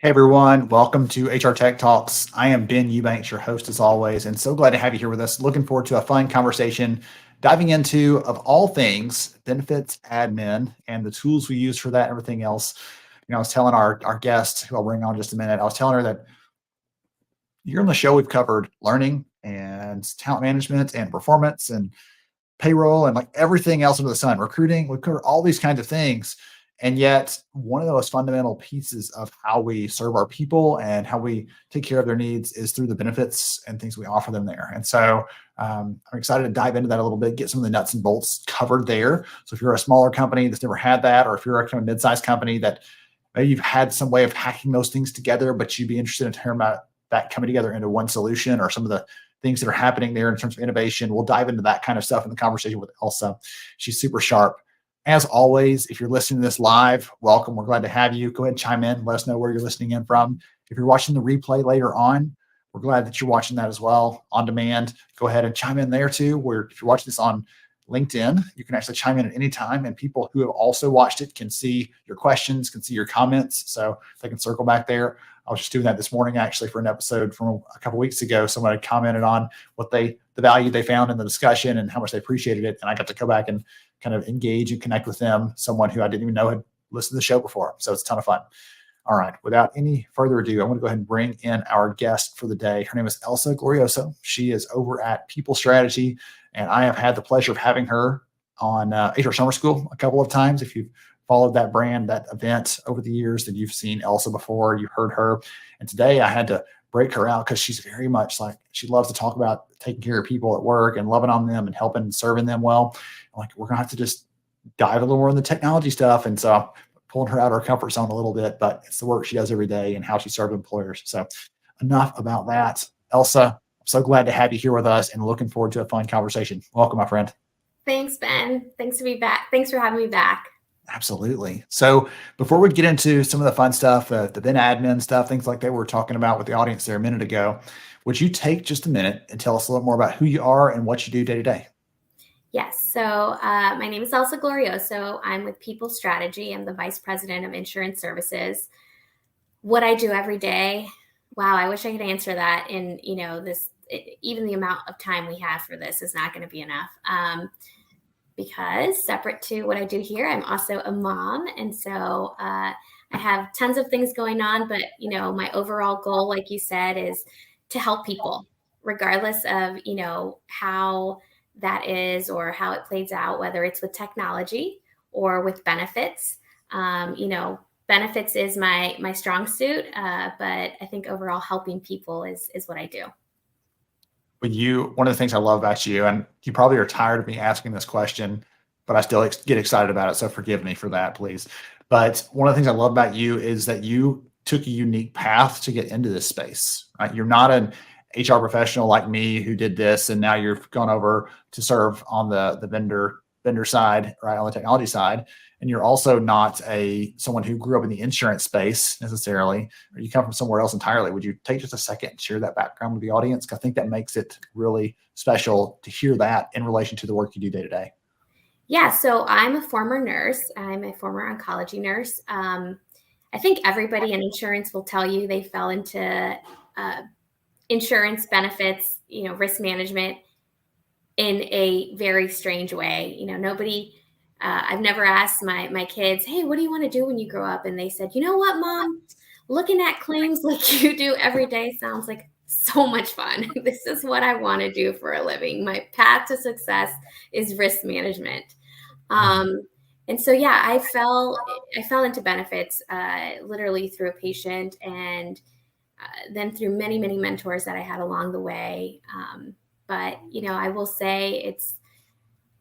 Hey everyone, welcome to HR Tech Talks. I am Ben Eubanks, your host as always, and so glad to have you here with us. Looking forward to a fun conversation diving into, of all things, benefits admin and the tools we use for that and everything else. I was telling our guest, who I'll bring on in just a minute, I was telling her that here on the show we've covered learning and talent management and performance and payroll and like everything else under the sun, recruiting. We cover all these kinds of things. And yet, one of the most fundamental pieces of how we serve our people and how we take care of their needs is through the benefits and things we offer them there. And so I'm excited to dive into that a little bit, get some of the nuts and bolts covered there. So if you're a smaller company that's never had that, or if you're a kind of mid-sized company that maybe you've had some way of hacking those things together, but you'd be interested in hearing about that coming together into one solution or some of the things that are happening there in terms of innovation. We'll dive into that kind of stuff in the conversation with Elsa. She's super sharp. As always, if you're listening to this live, welcome. We're glad to have you. Go ahead and chime in. Let us know where you're listening in from. If you're watching the replay later on, we're glad that you're watching that as well on demand. Go ahead and chime in there too. Where if you're watching this on LinkedIn, you can actually chime in at any time, and people who have also watched it can see your questions, can see your comments, so they can circle back there. I was just doing that this morning actually for an episode from a couple of weeks ago. Someone had commented on the value they found in the discussion and how much they appreciated it, and I got to go back and kind of engage and connect with them, someone who I didn't even know had listened to the show before. So it's a ton of fun. All right, without any further ado, I want to go ahead and bring in our guest for the day. Her name is Elsa Glorioso. She is over at PeopleStrategy, and I have had the pleasure of having her on HR Summer School a couple of times. If you've followed that brand, that event over the years, then you've seen Elsa before, you've heard her. And today I had to break her out because she's very much like, she loves to talk about taking care of people at work and loving on them and helping and serving them well. Like, we're going to have to just dive a little more in the technology stuff. And so I'm pulling her out of her comfort zone a little bit, but it's the work she does every day and how she serves employers. So enough about that. Elsa, I'm so glad to have you here with us and looking forward to a fun conversation. Welcome, my friend. Thanks, Ben. Thanks to be back. Thanks for having me back. Absolutely. So before we get into some of the fun stuff, the Ben admin stuff, things like that we were talking about with the audience there a minute ago, would you take just a minute and tell us a little more about who you are and what you do day to day? Yes. So my name is Elsa Glorioso. I'm with PeopleStrategy. I'm the Vice President of Insurance Services. What I do every day, wow, I wish I could answer that in, even the amount of time we have for this is not going to be enough. Because separate to what I do here, I'm also a mom. And so I have tons of things going on, but, my overall goal, like you said, is to help people regardless of, how that is or how it plays out, whether it's with technology or with benefits. Benefits is my strong suit, but I think overall helping people is what I do. One of the things I love about you, and you probably are tired of me asking this question, but I still get excited about it. So forgive me for that, please. But one of the things I love about you is that you took a unique path to get into this space, right? You're not an HR professional like me who did this, and now you've gone over to serve on the vendor side, right, on the technology side. And you're also not someone who grew up in the insurance space necessarily, or you come from somewhere else entirely. Would you take just a second and share that background with the audience? Because I think that makes it really special to hear that in relation to the work you do day to day. Yeah, so I'm a former nurse. I'm a former oncology nurse. I think everybody in insurance will tell you they fell into insurance benefits, risk management in a very strange way. Nobody, I've never asked my kids, hey, what do you want to do when you grow up? And they said, you know what, Mom, looking at claims like you do every day sounds like so much fun. This is what I want to do for a living. My path to success is risk management. And so, yeah, I fell into benefits literally through a patient and then through many, many mentors that I had along the way. But, I will say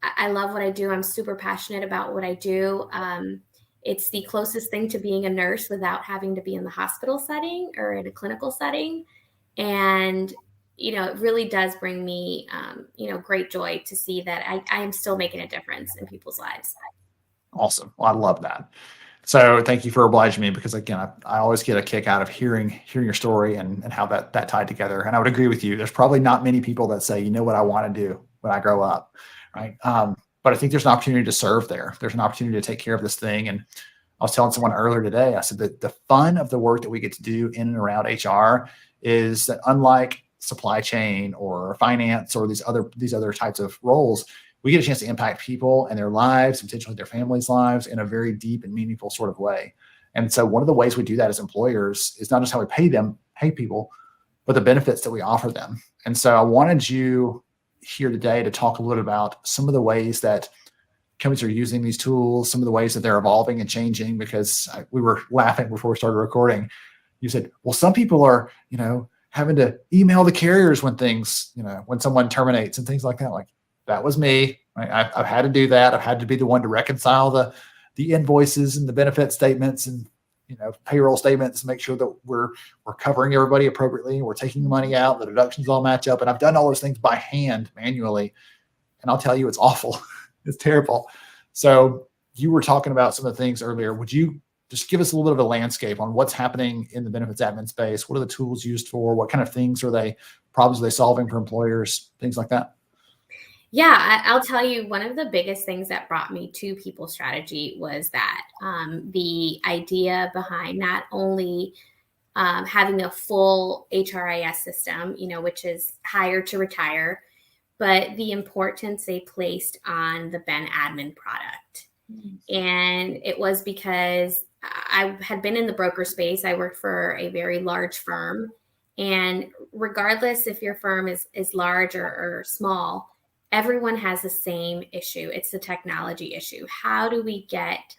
I love what I do. I'm super passionate about what I do. It's the closest thing to being a nurse without having to be in the hospital setting or in a clinical setting. And, it really does bring me, great joy to see that I am still making a difference in people's lives. Awesome. Well, I love that. So thank you for obliging me, because again, I always get a kick out of hearing your story and how that tied together. And I would agree with you. There's probably not many people that say, you know what I want to do when I grow up, right? But I think there's an opportunity to serve there. There's an opportunity to take care of this thing. And I was telling someone earlier today, I said that the fun of the work that we get to do in and around HR is that unlike supply chain or finance or these other types of roles, we get a chance to impact people and their lives, potentially their families' lives in a very deep and meaningful sort of way. And so one of the ways we do that as employers is not just how we pay people, but the benefits that we offer them. And so I wanted you here today to talk a little about some of the ways that companies are using these tools, some of the ways that they're evolving and changing, because we were laughing before we started recording. You said, well, some people are, having to email the carriers when things, when someone terminates and things like that. Like, that was me. I've had to do that. I've had to be the one to reconcile the invoices and the benefit statements and payroll statements, make sure that we're covering everybody appropriately. We're taking the money out, the deductions all match up. And I've done all those things by hand manually. And I'll tell you, it's awful. It's terrible. So you were talking about some of the things earlier. Would you just give us a little bit of a landscape on what's happening in the benefits admin space? What are the tools used for? What kind of problems are they solving for employers? Things like that. Yeah, I'll tell you, one of the biggest things that brought me to PeopleStrategy was that the idea behind not only having a full HRIS system, which is hire to retire, but the importance they placed on the Ben admin product. Mm-hmm. And it was because I had been in the broker space. I worked for a very large firm. And regardless if your firm is large or small, everyone has the same issue. It's the technology issue. How do we get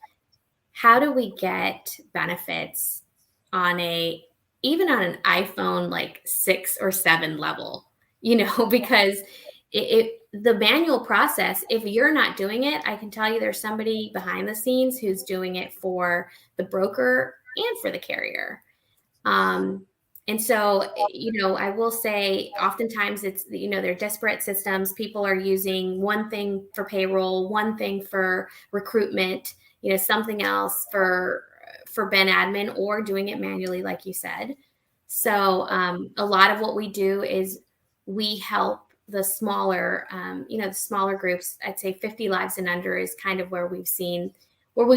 benefits even on an iPhone like 6 or 7 level, because the manual process, if you're not doing it, I can tell you there's somebody behind the scenes who's doing it for the broker and for the carrier. And so, I will say oftentimes it's, they're disparate systems. People are using one thing for payroll, one thing for recruitment, something else for Ben admin, or doing it manually, like you said. So a lot of what we do is we help the smaller, the smaller groups. I'd say 50 lives and under is kind of where we've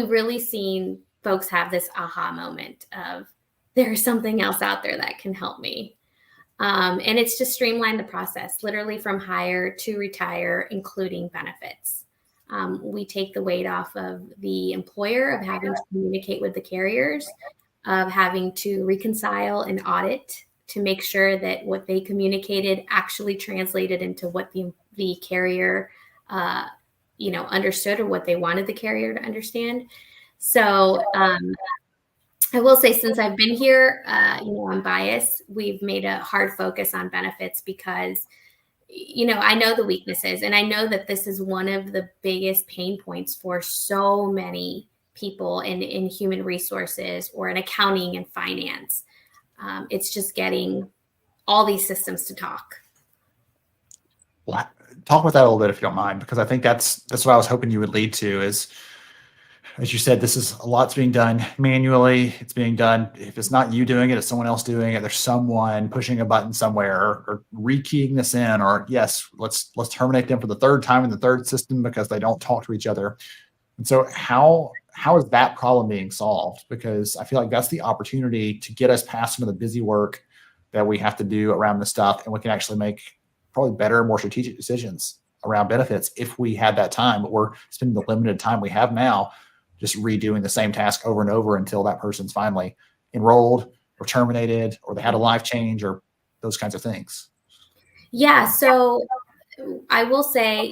really seen folks have this aha moment of, there's something else out there that can help me. And it's to streamline the process, literally from hire to retire, including benefits. We take the weight off of the employer of having to communicate with the carriers, of having to reconcile and audit to make sure that what they communicated actually translated into what the carrier, understood, or what they wanted the carrier to understand. So, I will say, since I've been here, I'm biased. We've made a hard focus on benefits because, I know the weaknesses, and I know that this is one of the biggest pain points for so many people in human resources or in accounting and finance. It's just getting all these systems to talk. Well, talk about that a little bit, if you don't mind, because I think that's what I was hoping you would lead to is, as you said, this is a lot's being done manually. It's being done. If it's not you doing it, it's someone else doing it. There's someone pushing a button somewhere or rekeying this in, or yes, let's terminate them for the third time in the third system because they don't talk to each other. And so how is that problem being solved? Because I feel like that's the opportunity to get us past some of the busy work that we have to do around this stuff. And we can actually make probably better, more strategic decisions around benefits if we had that time, but we're spending the limited time we have now just redoing the same task over and over until that person's finally enrolled or terminated, or they had a life change, or those kinds of things. Yeah. So I will say,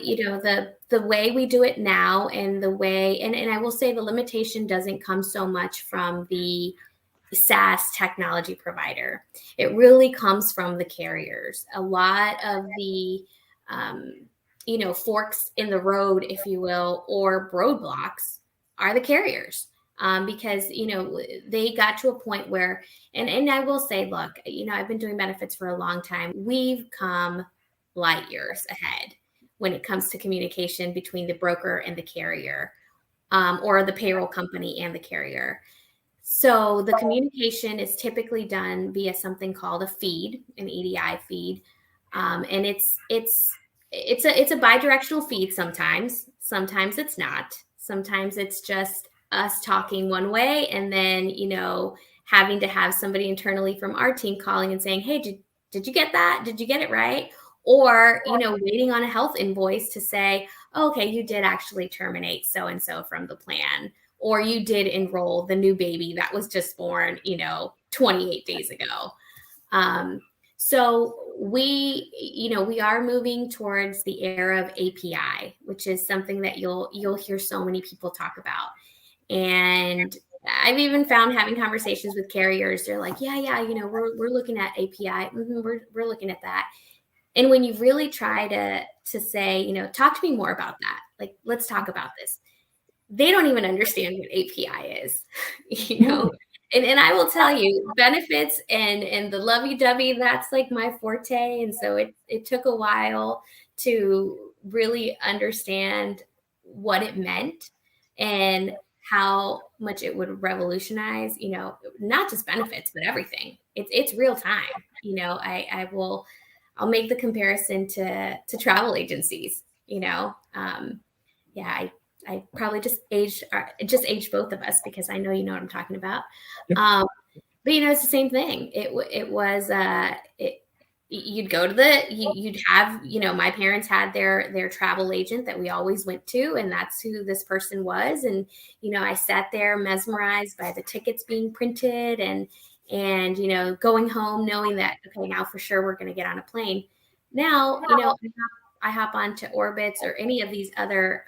the way we do it now, and the way, and I will say the limitation doesn't come so much from the SaaS technology provider. It really comes from the carriers. A lot of the, forks in the road, if you will, or roadblocks are the carriers, because, they got to a point where, and I will say, look, I've been doing benefits for a long time. We've come light years ahead when it comes to communication between the broker and the carrier, or the payroll company and the carrier. So the communication is typically done via something called a feed, an EDI feed. And it's a bidirectional feed sometimes. Sometimes it's not. Sometimes it's just us talking one way and then, having to have somebody internally from our team calling and saying, hey, did you get that? Did you get it right? Or, waiting on a health invoice to say, oh, okay, you did actually terminate so-and-so from the plan, or you did enroll the new baby that was just born, 28 days ago. So we are moving towards the era of API, which is something that you'll hear so many people talk about. And I've even found having conversations with carriers, they're like, yeah, we're looking at API. We're looking at that. And when you really try to say, talk to me more about that, like, let's talk about this, they don't even understand what API is, And I will tell you, benefits and the lovey-dovey, that's like my forte. And so it took a while to really understand what it meant and how much it would revolutionize, not just benefits, but everything. It's real time. I'll make the comparison to travel agencies, I probably just aged both of us, because I know you know what I'm talking about. Yep. But it's the same thing. You'd go to you'd have, my parents had their travel agent that we always went to, and that's who this person was. And, I sat there mesmerized by the tickets being printed and, going home knowing that, okay, now for sure we're going to get on a plane. Now, I hop onto Orbitz or any of these other,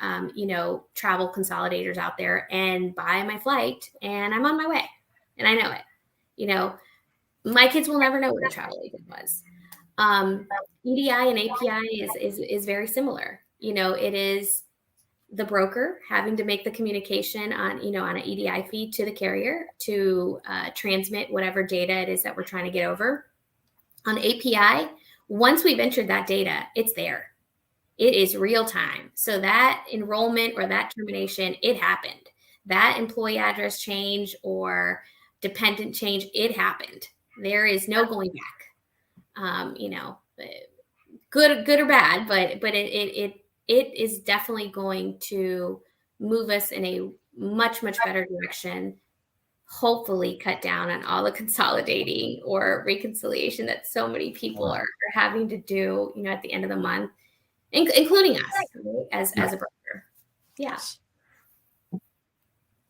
travel consolidators out there and buy my flight, and I'm on my way, and I know it. My kids will never know what a travel agent was. EDI and API is very similar. It is the broker having to make the communication on an EDI feed to the carrier to transmit whatever data it is that we're trying to get over. On API, once we've entered that data, it's there. It is real time. So that enrollment or that termination, it happened. That employee address change or dependent change, it happened. There is no going back. Good or bad, but it is definitely going to move us in a much, much better direction. Hopefully cut down on all the consolidating or reconciliation that so many people are having to do, at the end of the month. Including us, right? as a broker. Yeah.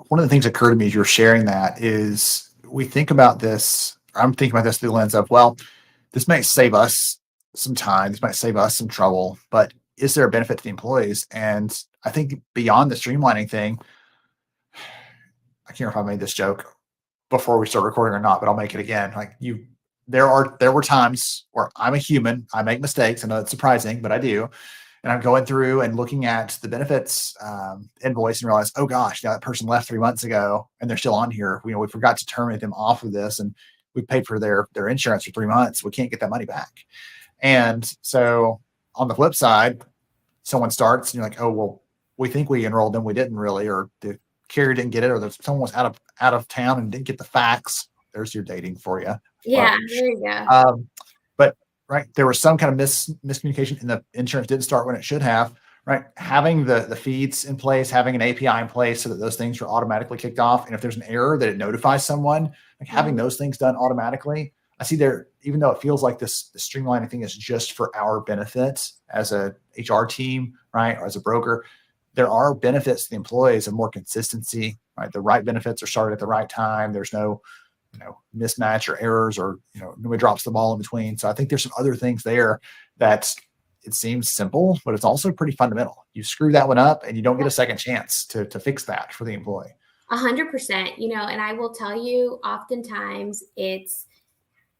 One of the things that occurred to me as you're sharing that is we think about this, I'm thinking about this through the lens of, well, this might save us some time, this might save us some trouble, but is there a benefit to the employees? And I think beyond the streamlining thing, I can't remember if I made this joke before we start recording or not, but I'll make it again. There were times where I'm a human, I make mistakes. I know it's surprising, but I do. And I'm going through and looking at the benefits invoice and realize, oh gosh, now that person left 3 months ago and they're still on here. We forgot to terminate them off of this, and we paid for their insurance for 3 months. We can't get that money back. And so on the flip side, someone starts and you're like, oh, well, we think we enrolled them. We didn't really, or the carrier didn't get it, or someone was out of town and didn't get the fax. There's your dating for you. Yeah, there you go. But right, there was some kind of miscommunication, and the insurance didn't start when it should have. Right, having the feeds in place, having an API in place so that those things are automatically kicked off, and if there's an error, that it notifies someone. Like having those things done automatically. I see there, even though it feels like the streamlining thing is just for our benefit as a HR team, right, or as a broker, there are benefits to the employees of more consistency. Right, the right benefits are started at the right time. There's no mismatch or errors, or nobody drops the ball in between. So I think there's some other things there that it seems simple, but it's also pretty fundamental. You screw that one up and you don't get a second chance to fix that for the employee. 100%, and I will tell you, oftentimes it's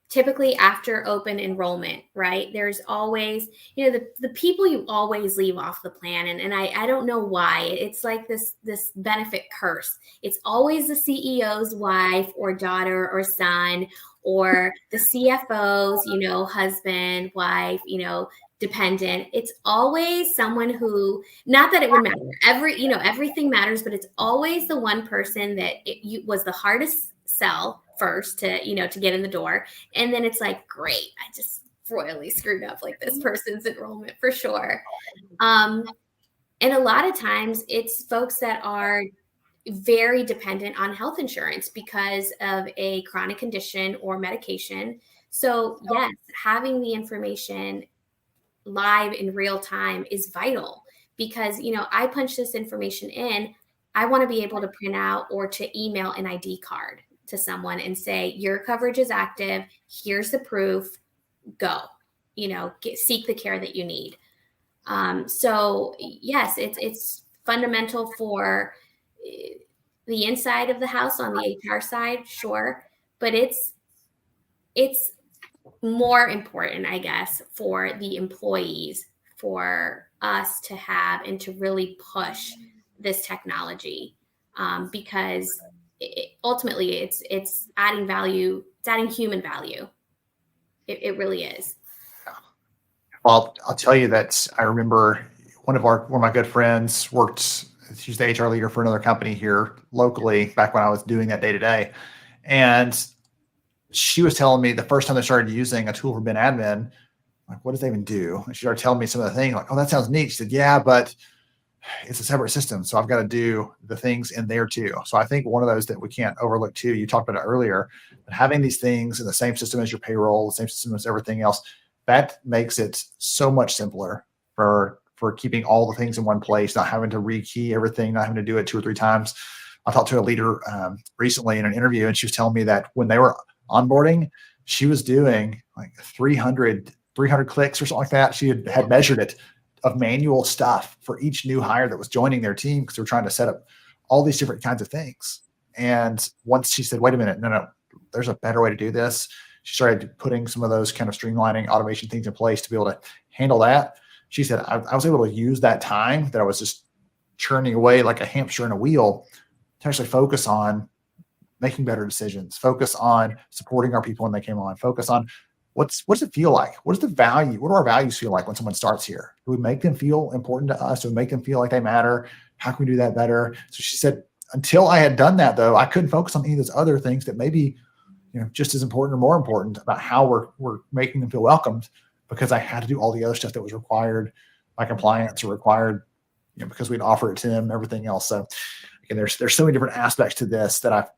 typically after open enrollment, right? There's always, the people you always leave off the plan. And I don't know why. It's like this benefit curse. It's always the CEO's wife or daughter or son, or the CFO's, husband, wife, dependent. It's always someone who, not that it would matter. Everything matters, but it's always the one person that was the hardest sell first to get in the door. And then it's like, great, I just royally screwed up like this person's enrollment for sure. And a lot of times it's folks that are very dependent on health insurance because of a chronic condition or medication. So yes, having the information live in real time is vital because, I punch this information in. I want to be able to print out or to email an ID card to someone and say, your coverage is active. Here's the proof. Go, seek the care that you need. So yes, it's fundamental for the inside of the house on the HR side, sure, but it's more important, I guess, for the employees, for us to have and to really push this technology, because ultimately it's adding value, it's adding human value. It really is. Well, I'll tell you that I remember one of my good friends worked. She's the HR leader for another company here locally back when I was doing that day to day, and she was telling me the first time they started using a tool for Ben admin, like, what does that even do? And she started telling me some of the things, like, oh, that sounds neat. She said, yeah, but it's a separate system, so I've got to do the things in there too. So I think one of those that we can't overlook too, you talked about it earlier, but having these things in the same system as your payroll, the same system as everything else, that makes it so much simpler for keeping all the things in one place, not having to rekey everything, not having to do it 2 or 3 times. I talked to a leader recently in an interview, and she was telling me that when they were onboarding, she was doing like 300 clicks or something like that. She had measured it, of manual stuff for each new hire that was joining their team, because they were trying to set up all these different kinds of things. And once she said, wait a minute, no, there's a better way to do this, she started putting some of those kind of streamlining automation things in place to be able to handle that. She said, I was able to use that time that I was just churning away like a hamster in a wheel to actually focus on making better decisions, focus on supporting our people when they came on, focus on what does it feel like? What is the value? What do our values feel like when someone starts here? Do we make them feel important to us? Do we make them feel like they matter? How can we do that better? So she said, until I had done that, though, I couldn't focus on any of those other things that maybe, just as important or more important about how we're making them feel welcomed, because I had to do all the other stuff that was required by compliance or required, because we'd offer it to them, everything else. So again, there's so many different aspects to this that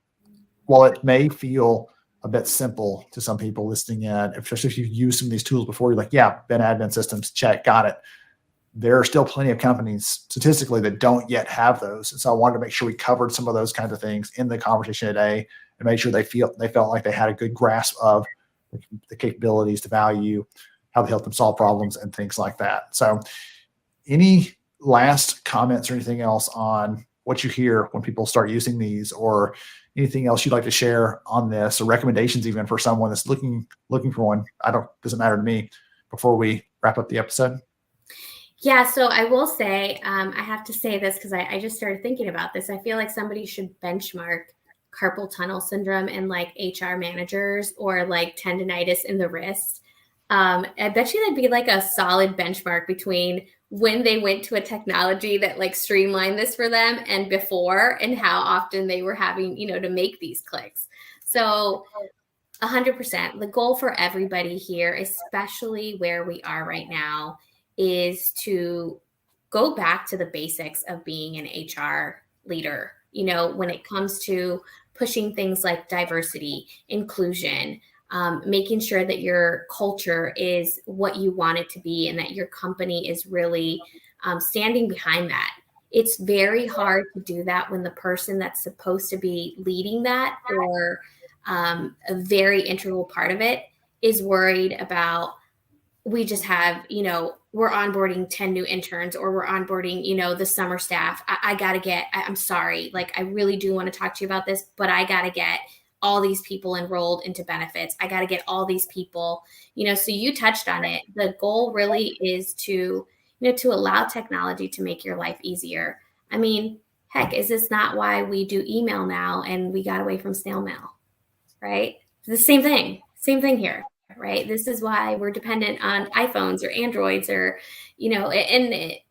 while it may feel a bit simple to some people listening in, especially if you've used some of these tools before, you're like, yeah, Ben admin systems, check, got it. There are still plenty of companies statistically that don't yet have those. And so I wanted to make sure we covered some of those kinds of things in the conversation today and make sure they felt like they had a good grasp of the capabilities, the value, how they help them solve problems and things like that. So any last comments or anything else on what you hear when people start using these, or anything else you'd like to share on this, or recommendations even for someone that's looking for one? Doesn't matter to me, before we wrap up the episode. Yeah, so I will say, I have to say this because I just started thinking about this. I feel like somebody should benchmark carpal tunnel syndrome in like HR managers, or like tendonitis in the wrist. I bet you that'd be like a solid benchmark between when they went to a technology that like streamlined this for them and before, and how often they were having, to make these clicks. So 100%, the goal for everybody here, especially where we are right now, is to go back to the basics of being an HR leader. When it comes to pushing things like diversity, inclusion, making sure that your culture is what you want it to be, and that your company is really standing behind that. It's very hard to do that when the person that's supposed to be leading that, or a very integral part of it, is worried about, we just have, we're onboarding 10 new interns, or we're onboarding, the summer staff. I'm sorry, like, I really do want to talk to you about this, but I got to get all these people enrolled into benefits. I got to get all these people, so you touched on it. The goal really is to, to allow technology to make your life easier. I mean, heck, is this not why we do email now and we got away from snail mail, right? The same thing here, right? This is why we're dependent on iPhones or Androids, or, and it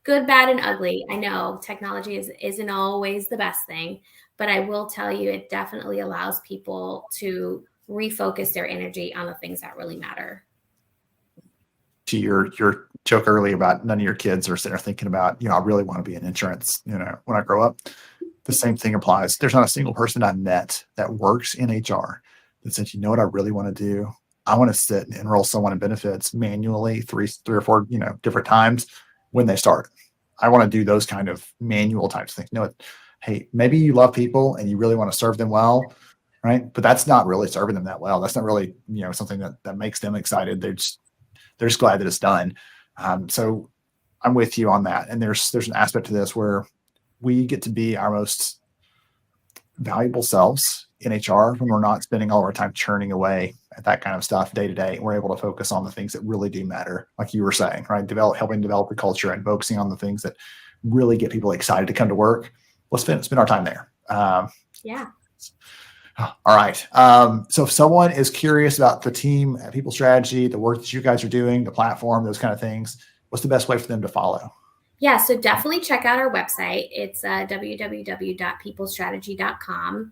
good, bad, and ugly. I know technology isn't always the best thing, but I will tell you, it definitely allows people to refocus their energy on the things that really matter. To your joke earlier about none of your kids are sitting there thinking about, I really want to be in insurance, when I grow up. The same thing applies. There's not a single person I've met that works in HR that said, you know what I really want to do? I want to sit and enroll someone in benefits manually three or four, different times when they start. I want to do those kind of manual types of things. You know what? Hey, maybe you love people and you really want to serve them well, right? But that's not really serving them that well. That's not really, something that makes them excited. They're just glad that it's done. So I'm with you on that. And there's an aspect to this where we get to be our most valuable selves in HR when we're not spending all of our time churning away at that kind of stuff day to day. We're able to focus on the things that really do matter, like you were saying, right? Helping develop the culture and focusing on the things that really get people excited to come to work. Let's spend our time there. Yeah. All right. So if someone is curious about the team at PeopleStrategy, the work that you guys are doing, the platform, those kind of things, what's the best way for them to follow? Yeah, so definitely check out our website. It's www.peoplestrategy.com.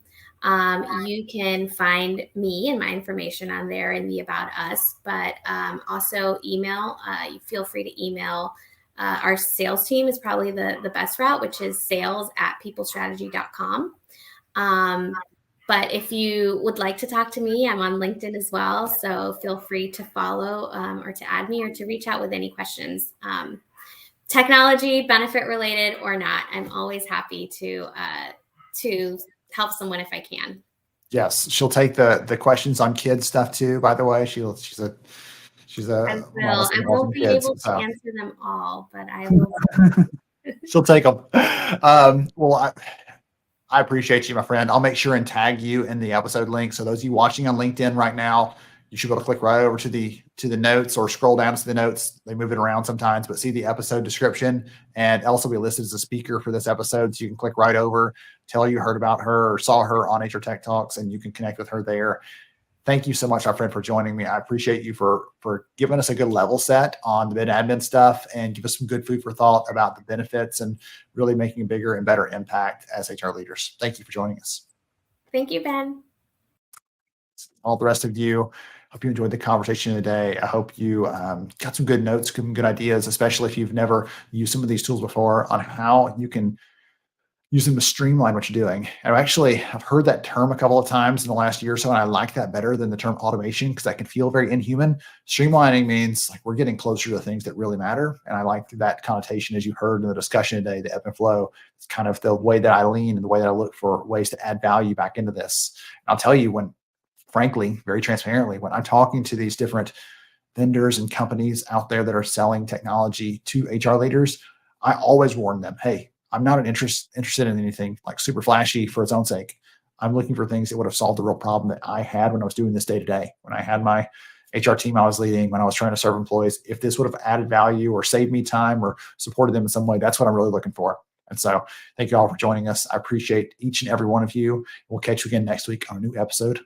You can find me and my information on there in the About Us, but also email. You feel free to email. Our sales team is probably the best route, which is sales@peoplestrategy.com. But if you would like to talk to me, I'm on LinkedIn as well. So feel free to follow or to add me or to reach out with any questions. Technology, benefit related or not, I'm always happy to help someone if I can. Yes, she'll take the questions on kids stuff too. By the way, she's a I won't be able to answer them all, but I will. She'll take them. Well, I appreciate you, my friend. I'll make sure and tag you in the episode link. So those of you watching on LinkedIn right now, you should be able to click right over to the notes or scroll down to the notes. They move it around sometimes, but see the episode description. And Elsa will be listed as a speaker for this episode. So you can click right over, tell you heard about her or saw her on HR Tech Talks, and you can connect with her there. Thank you so much, my friend, for joining me. I appreciate you for giving us a good level set on the admin stuff and give us some good food for thought about the benefits and really making a bigger and better impact as HR leaders. Thank you for joining us. Thank you, Ben. All the rest of you, hope you enjoyed the conversation today. I hope you got some good notes, some good ideas, especially if you've never used some of these tools before, on how you can use them to streamline what you're doing. And I've heard that term a couple of times in the last year or so, and I like that better than the term automation because that can feel very inhuman. Streamlining means like we're getting closer to the things that really matter. And I like that connotation, as you heard in the discussion today, the ebb and flow. It's kind of the way that I lean and the way that I look for ways to add value back into this. And I'll tell you, frankly, very transparently, when I'm talking to these different vendors and companies out there that are selling technology to HR leaders, I always warn them, hey, I'm not interested in anything like super flashy for its own sake. I'm looking for things that would have solved the real problem that I had when I was doing this day to day, when I had my HR team I was leading, when I was trying to serve employees. If this would have added value or saved me time or supported them in some way, that's what I'm really looking for. And so thank you all for joining us. I appreciate each and every one of you. We'll catch you again next week on a new episode of